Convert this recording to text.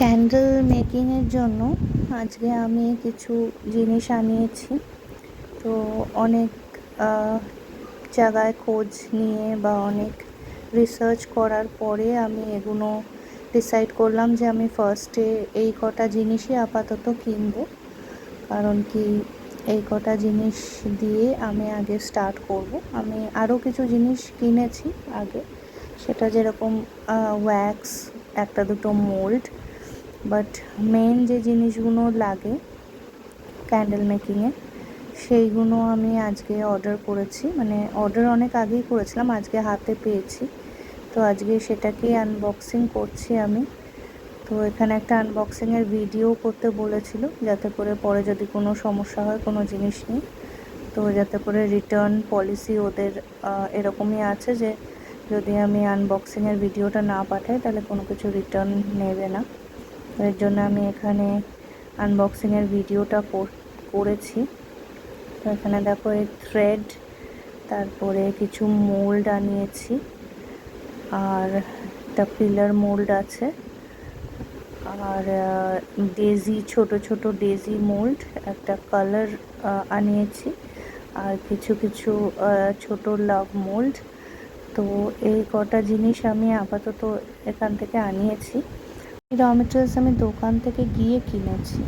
Candle মেকিংয়ের জন্য আজকে আমি কিছু জিনিস আনিয়েছি। তো অনেক জায়গায় খোঁজ নিয়ে বা অনেক রিসার্চ করার পরে আমি এগুলো ডিসাইড করলাম যে আমি ফার্স্টে এই কটা জিনিসই আপাতত কিনবো। কারণ কি, এই কটা জিনিস দিয়ে আমি আগে স্টার্ট করব। আমি আরও কিছু জিনিস কিনেছি আগে, সেটা যেরকম ওয়্যাক্স, একটা দুটো মোল্ড, বাট মেন যে জিনিসগুলো লাগে ক্যান্ডেল মেকিংয়ে সেইগুলো আমি আজকে অর্ডার করেছি। মানে অর্ডার অনেক আগেই করেছিলাম, আজকে হাতে পেয়েছি। তো আজকে সেটাকেই আনবক্সিং করছি আমি। তো এখানে একটা আনবক্সিংয়ের ভিডিও করতে বলেছিল, যাতে করে পরে যদি কোনো সমস্যা হয় কোনো জিনিস নিয়ে, তো যাতে করে রিটার্ন পলিসি ওদের এরকমই আছে যে যদি আমি আনবক্সিংয়ের ভিডিওটা না পাঠাই তাহলে কোনো কিছু রিটার্ন নেবে না। এর জন্য আমি এখানে আনবক্সিংয়ের ভিডিওটা করেছি। তো এখানে দেখো এই থ্রেড, তারপরে কিছু মোল্ড আনিয়েছি, আর একটা পিলার মোল্ড আছে, আর ডেজি, ছোট ছোট ডেজি মোল্ড, একটা কালার আনিয়েছি, আর কিছু কিছু ছোট লাভ মোল্ড। তো এই কটা জিনিস আমি আপাতত এখান থেকে আনিয়েছি। র মেটেরিয়ালস আমি দোকান থেকে গিয়ে কিনেছি।